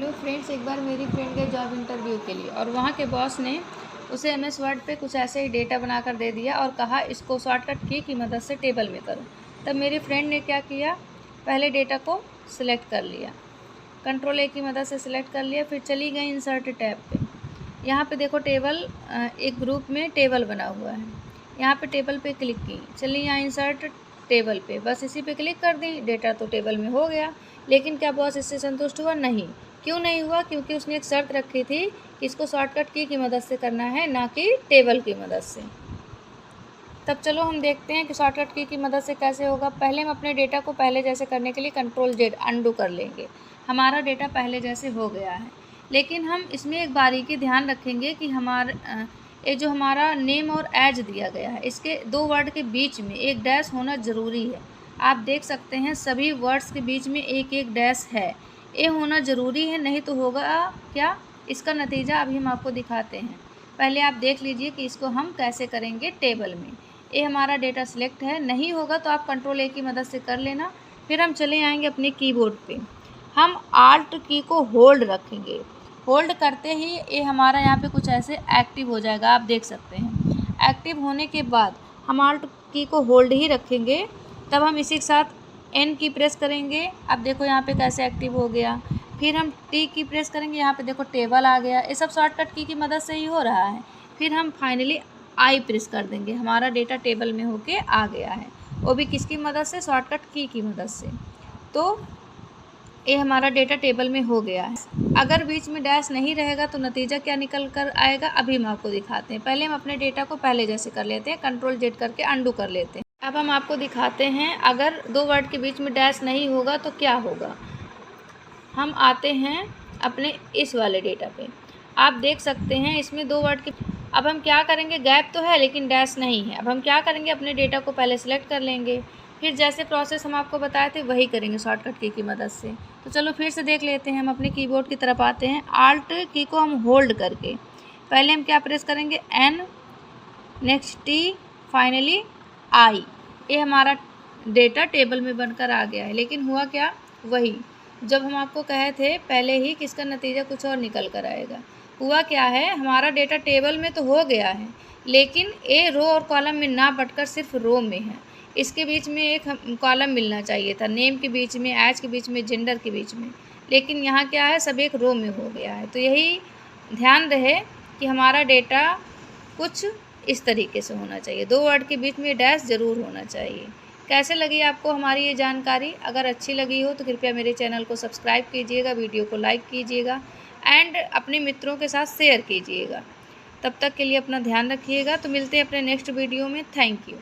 Hello friends, एक बार मेरी friend गई जॉब इंटरव्यू के लिए और वहाँ के बॉस ने उसे MS वर्ड पे कुछ ऐसे ही डेटा बनाकर दे दिया और कहा इसको शॉर्टकट की मदद से टेबल में करो। तब मेरी फ्रेंड ने क्या किया, पहले डेटा को सिलेक्ट कर लिया, Ctrl A की मदद से सिलेक्ट कर लिया, फिर चली गई इंसर्ट टैब पे। यहाँ पे देखो टेबल, एक ग्रुप में टेबल बना हुआ है, यहाँ पे टेबल पे क्लिक की, चली यहाँ इंसर्ट टेबल पे, बस इसी पे क्लिक कर दी, डेटा तो टेबल में हो गया। लेकिन क्या बॉस इससे संतुष्ट हुआ? नहीं। क्यों नहीं हुआ? क्योंकि उसने एक शर्त रखी थी कि इसको शॉर्टकट की मदद से करना है, ना कि टेबल की मदद से। तब चलो हम देखते हैं कि शॉर्टकट की मदद से कैसे होगा। पहले हम अपने डेटा को पहले जैसे करने के लिए Ctrl Z अंडू कर लेंगे। हमारा डेटा पहले जैसे हो गया है, लेकिन हम इसमें एक बारीकी ध्यान रखेंगे कि ये जो हमारा नेम और एज दिया गया है, इसके दो वर्ड के बीच में एक डैश होना ज़रूरी है। आप देख सकते हैं सभी वर्ड्स के बीच में एक एक डैश है, ये होना ज़रूरी है, नहीं तो होगा क्या? इसका नतीजा अभी हम आपको दिखाते हैं। पहले आप देख लीजिए कि इसको हम कैसे करेंगे टेबल में। ये हमारा डेटा सिलेक्ट है, नहीं होगा तो आप Ctrl A की मदद से कर लेना। फिर हम चले आएंगे अपने कीबोर्ड पे, हम Alt की को होल्ड रखेंगे। होल्ड करते ही ये हमारा यहाँ पे कुछ ऐसे एक्टिव हो जाएगा, आप देख सकते हैं। एक्टिव होने के बाद हम Alt की को होल्ड ही रखेंगे, तब हम इसी के साथ N की प्रेस करेंगे। अब देखो यहाँ पे कैसे एक्टिव हो गया। फिर हम T की प्रेस करेंगे, यहाँ पे देखो टेबल आ गया। ये सब शॉर्टकट की मदद से ही हो रहा है। फिर हम फाइनली I प्रेस कर देंगे, हमारा डेटा टेबल में होके आ गया है, वो भी किसकी मदद से? शॉर्टकट की मदद से। तो ये हमारा डेटा टेबल में हो गया है। अगर बीच में डैश नहीं रहेगा तो नतीजा क्या निकल कर आएगा, अभी हम आपको दिखाते हैं। पहले हम अपने डेटा को पहले जैसे कर लेते हैं, Ctrl Z करके अंडू कर लेते हैं। अब हम आपको दिखाते हैं अगर दो वर्ड के बीच में डैश नहीं होगा तो क्या होगा। हम आते हैं अपने इस वाले डेटा पे, आप देख सकते हैं इसमें दो वर्ड के। अब हम क्या करेंगे, गैप तो है लेकिन डैश नहीं है। अब हम क्या करेंगे, अपने डेटा को पहले सेलेक्ट कर लेंगे, फिर जैसे प्रोसेस हम आपको बताए थे वही करेंगे शॉर्टकट की मदद से। तो चलो फिर से देख लेते हैं। हम अपने कीबोर्ड की तरफ आते हैं, Alt की को हम होल्ड करके पहले हम क्या प्रेस करेंगे, N, next T, finally I। ये हमारा डेटा टेबल में बनकर आ गया है, लेकिन हुआ क्या? वही जब हम आपको कहे थे पहले ही कि इसका नतीजा कुछ और निकल कर आएगा। हुआ क्या है, हमारा डेटा टेबल में तो हो गया है, लेकिन ये रो और कॉलम में ना बटकर सिर्फ रो में है। इसके बीच में एक कॉलम मिलना चाहिए था, नेम के बीच में, एज के बीच में, जेंडर के बीच में, लेकिन यहाँ क्या है, सब एक रो में हो गया है। तो यही ध्यान रहे कि हमारा डेटा कुछ इस तरीके से होना चाहिए, दो वर्ड के बीच में डैश ज़रूर होना चाहिए। कैसे लगी आपको हमारी ये जानकारी? अगर अच्छी लगी हो तो कृपया मेरे चैनल को सब्सक्राइब कीजिएगा, वीडियो को लाइक कीजिएगा एंड अपने मित्रों के साथ शेयर कीजिएगा। तब तक के लिए अपना ध्यान रखिएगा। तो मिलते हैं अपने नेक्स्ट वीडियो में। Thank you.